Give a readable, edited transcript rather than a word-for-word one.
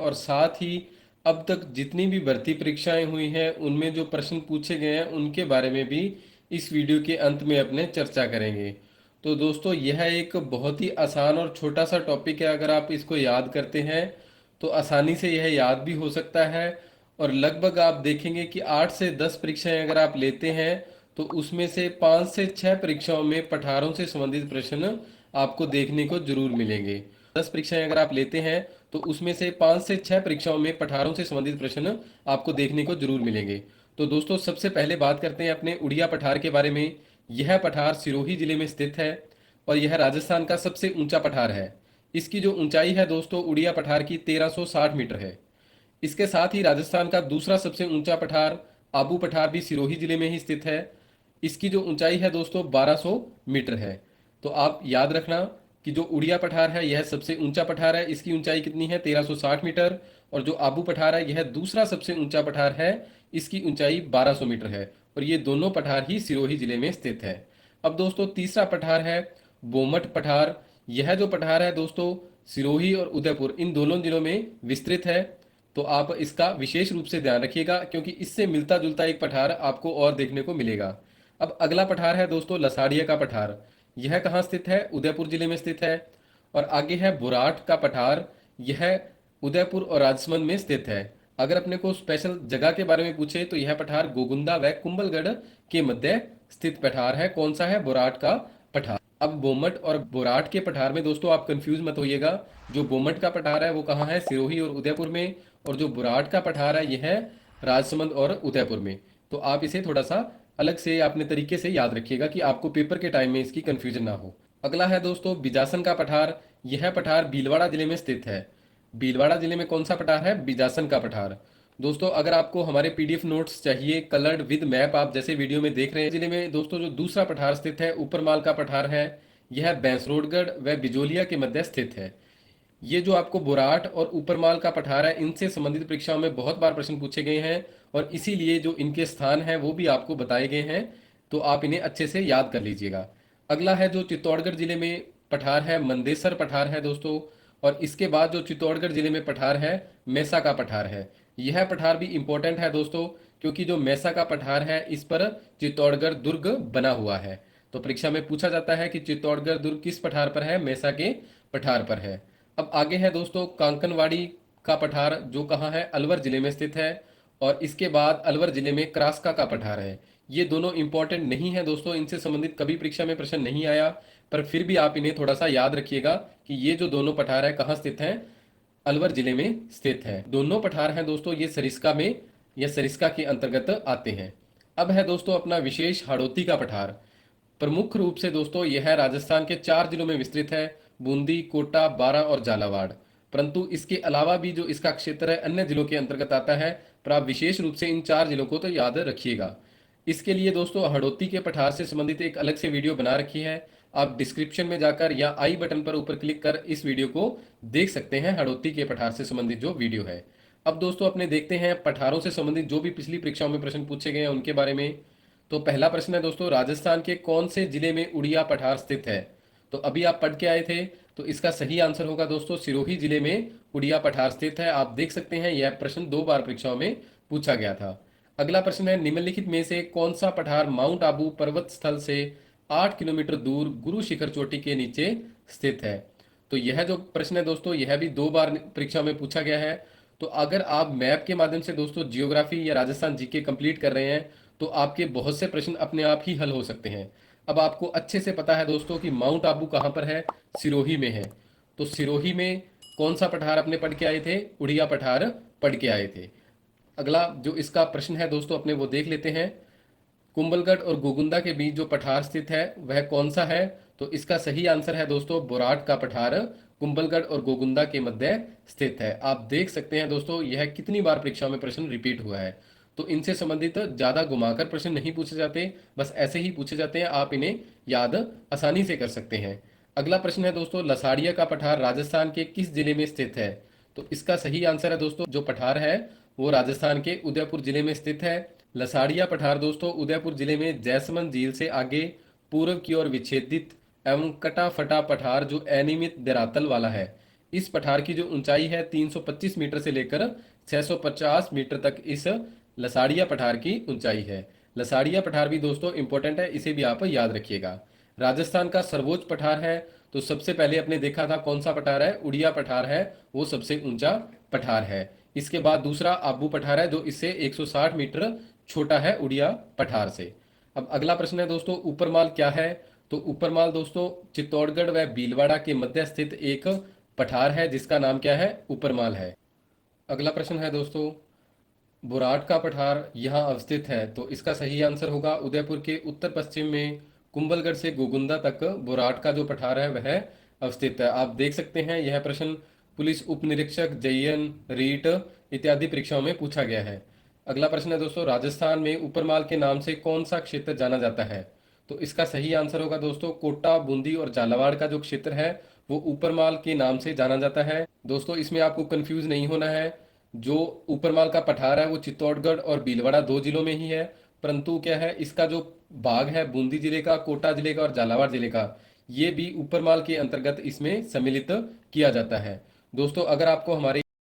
और साथ ही अब तक जितनी भी भर्ती परीक्षाएं हुई हैं उनमें जो प्रश्न पूछे गए हैं उनके बारे में भी इस वीडियो के अंत में अपने चर्चा करेंगे। तो दोस्तों यह एक बहुत ही आसान और छोटा सा टॉपिक है, अगर आप इसको याद करते हैं तो आसानी से यह याद भी हो सकता है। और लगभग आप देखेंगे कि 8 से 10 परीक्षाएं अगर आप लेते हैं तो उसमें से 5 से 6 परीक्षाओं में पठारों से संबंधित प्रश्न आपको देखने को जरूर मिलेंगे। 10 परीक्षाएं अगर आप लेते हैं तो उसमें से 5 से 6 परीक्षाओं में पठारों से संबंधित प्रश्न आपको देखने को जरूर मिलेंगे। तो दोस्तों सबसे पहले बात करते हैं अपने उड़िया पठार के बारे में। यह पठार सिरोही जिले में स्थित है और यह राजस्थान का सबसे ऊंचा पठार है। इसकी जो ऊंचाई है दोस्तों उड़िया पठार की 1360 मीटर है। इसके साथ ही राजस्थान का दूसरा सबसे ऊंचा पठार आबू पठार भी सिरोही जिले में ही स्थित है। इसकी जो ऊंचाई है दोस्तों 1200 मीटर है। तो आप याद रखना कि जो उड़िया पठार है यह सबसे ऊंचा पठार है, इसकी ऊंचाई कितनी है 1360 मीटर। और जो आबू पठार है यह दूसरा सबसे ऊंचा पठार है, इसकी ऊंचाई 1200 मीटर है। और ये दोनों पठार ही सिरोही जिले में स्थित है। अब दोस्तों तीसरा पठार है बोमट पठार। यह जो पठार है दोस्तों सिरोही और उदयपुर इन दोनों जिलों में विस्तृत है। तो आप इसका विशेष रूप से ध्यान रखिएगा क्योंकि इससे मिलता जुलता एक पठार आपको और देखने को मिलेगा। अब अगला पठार है दोस्तों लसाड़िया का पठार। यह कहाँ स्थित है? उदयपुर जिले में स्थित है। और आगे है बुराट का पठार। यह उदयपुर और राजसमंद में स्थित है। अगर अपने को स्पेशल जगह के बारे में पूछे तो यह पठार गोगुंदा व कुंभलगढ़ के मध्य स्थित पठार है। कौन सा है? बुराट का पठार। अब बोमट और बोराट के पठार में दोस्तों आप कंफ्यूज मत होइएगा। जो बोमट का पठार है वो कहाँ है? सिरोही और उदयपुर में। और जो बुराट का पठार है यह है राजसमंद और उदयपुर में। तो आप इसे थोड़ा सा अलग से अपने तरीके से याद रखिएगा कि आपको पेपर के टाइम में इसकी कंफ्यूजन ना हो। अगला है दोस्तों बिजासन का पठार। यह पठार भीलवाड़ा जिले में स्थित है। भीलवाड़ा जिले में कौन सा पठार है? बिजासन का पठार। दोस्तों अगर आपको हमारे पीडीएफ नोट्स चाहिए कलर्ड विद मैप, आप जैसे वीडियो में देख रहे हैं, जिले में दोस्तों जो दूसरा पठार स्थित है ऊपरमाल का पठार है। यह बैंसरोडगढ़ व बिजोलिया के मध्य स्थित है। ये जो आपको बुराट और ऊपरमाल का पठार है इनसे संबंधित परीक्षाओं में बहुत बार प्रश्न पूछे गए हैं और इसीलिए जो इनके स्थान हैं वो भी आपको बताए गए हैं। तो आप इन्हें अच्छे से याद कर लीजिएगा। अगला है जो चित्तौड़गढ़ जिले में पठार है मंदेसर पठार है दोस्तों। और इसके बाद जो चित्तौड़गढ़ जिले में पठार है मैसा का पठार है। यह पठार भी इंपॉर्टेंट है दोस्तों क्योंकि जो मैसा का पठार है इस पर चित्तौड़गढ़ दुर्ग बना हुआ है। तो परीक्षा में पूछा जाता है कि चित्तौड़गढ़ दुर्ग किस पठार पर है? मैसा के पठार पर है। अब आगे है दोस्तों कांकनवाड़ी का पठार जो कहाँ है? अलवर जिले में स्थित है। और इसके बाद अलवर जिले में क्रास्का का पठार है। ये दोनों इंपॉर्टेंट नहीं है दोस्तों, इनसे संबंधित कभी परीक्षा में प्रश्न नहीं आया, पर फिर भी आप इन्हें थोड़ा सा याद रखिएगा कि ये जो दोनों पठार है कहाँ स्थित हैं? अलवर जिले में स्थित है। दोनों पठार हैं दोस्तों ये सरिस्का में या सरिस्का के अंतर्गत आते हैं। अब है दोस्तों अपना विशेष हाड़ौती का पठार। प्रमुख रूप से दोस्तों यह राजस्थान के 4 जिलों में विस्तृत है, बूंदी, कोटा, बारां और झालावाड़। परंतु इसके अलावा भी जो इसका क्षेत्र है अन्य जिलों के अंतर्गत आता है, पर आप विशेष रूप से इन 4 जिलों को तो याद रखिएगा। इसके लिए दोस्तों हड़ौती के पठार से संबंधित एक अलग से वीडियो बना रखी है। आप डिस्क्रिप्शन में जाकर या आई बटन पर ऊपर क्लिक कर इस वीडियो को देख सकते हैं, हड़ौती के पठार से संबंधित जो वीडियो है। अब दोस्तों अपने देखते हैं पठारों से संबंधित जो भी पिछली परीक्षाओं में प्रश्न पूछे गए हैं उनके बारे में। तो पहला प्रश्न है दोस्तों राजस्थान के कौन से जिले में उड़िया पठार स्थित है? तो अभी आप पढ़ के आए थे, तो इसका सही आंसर होगा दोस्तों सिरोही जिले में उड़िया पठार स्थित है। आप देख सकते हैं यह प्रश्न 2 बार परीक्षाओं में पूछा गया था। अगला प्रश्न है निम्नलिखित में से कौन सा पठार माउंट आबू पर्वत स्थल से 8 किलोमीटर दूर गुरु शिखर चोटी के नीचे स्थित है? तो यह जो प्रश्न है दोस्तों यह भी 2 बार परीक्षा में पूछा गया है। तो अगर आप मैप के माध्यम से दोस्तों जियोग्राफी या राजस्थान जीके कंप्लीट कर रहे हैं तो आपके बहुत से प्रश्न अपने आप ही हल हो सकते हैं। अब आपको अच्छे से पता है दोस्तों कि माउंट आबू कहाँ पर है? सिरोही में है। तो सिरोही में कौन सा पठार अपने पढ़ के आए थे? उड़िया पठार पढ़ के आए थे। अगला जो इसका प्रश्न है दोस्तों अपने वो देख लेते हैं। कुंभलगढ़ और गोगुंदा के बीच जो पठार स्थित है वह कौन सा है? तो इसका सही आंसर है दोस्तों बुराट का पठार कुंभलगढ़ और गोगुंदा के मध्य स्थित है। आप देख सकते हैं दोस्तों यह कितनी बार परीक्षा में प्रश्न रिपीट हुआ है। तो इनसे संबंधित ज्यादा घुमाकर प्रश्न नहीं पूछे जाते, बस ऐसे ही पूछे जाते हैं, आप इन्हें याद आसानी से कर सकते हैं। अगला प्रश्न है दोस्तों लसाड़िया का पठार राजस्थान के किस जिले में स्थित है? तो इसका सही आंसर है दोस्तों जो पठार है वो राजस्थान के उदयपुर जिले में स्थित है। लसाड़िया पठार दोस्तों उदयपुर जिले में जैसमंद झील से आगे पूर्व की ओर विच्छेदित एवं कटा फटा पठार जो अनियमित धरातल वाला है, इस पठार की जो ऊंचाई है 325 मीटर से लेकर 650 मीटर तक इस लसाड़िया पठार की ऊंचाई है। लसाड़िया पठार भी दोस्तों इंपॉर्टेंट है, इसे भी आप याद रखिएगा। राजस्थान का सर्वोच्च पठार है, तो सबसे पहले अपने देखा था कौन सा पठार है, उड़िया पठार है, वो सबसे ऊंचा पठार है। इसके बाद दूसरा आबू पठार है जो इससे 160 मीटर छोटा है उड़िया पठार से। अब अगला प्रश्न है दोस्तों, ऊपरमाल क्या है? तो ऊपरमाल दोस्तों चित्तौड़गढ़ व भीलवाड़ा के मध्य स्थित एक पठार है जिसका नाम क्या है, ऊपरमाल है। अगला प्रश्न है दोस्तों, बुराट का पठार यहाँ अवस्थित है, तो इसका सही आंसर होगा उदयपुर के उत्तर पश्चिम में कुंभलगढ़ से गोगुंदा तक बुराट का जो पठार है वह अवस्थित है। आप देख सकते हैं यह प्रश्न पुलिस उप निरीक्षक जेईएन रीट इत्यादि परीक्षाओं में पूछा गया है। अगला प्रश्न है दोस्तों, राजस्थान में ऊपरमाल के नाम से कौन सा क्षेत्र जाना जाता है? तो इसका सही आंसर होगा दोस्तों कोटा, बूंदी और झालावाड़ का जो क्षेत्र है वो ऊपरमाल के नाम से जाना जाता है। दोस्तों इसमें आपको कंफ्यूज नहीं होना है, जो ऊपरमाल का पठार है वो चित्तौड़गढ़ और भीलवाड़ा दो जिलों में ही है, परंतु क्या है इसका जो भाग है बूंदी जिले का, कोटा जिले का और झालावाड़ जिले का, ये भी ऊपरमाल के अंतर्गत इसमें सम्मिलित किया जाता है। दोस्तों अगर आपको हमारे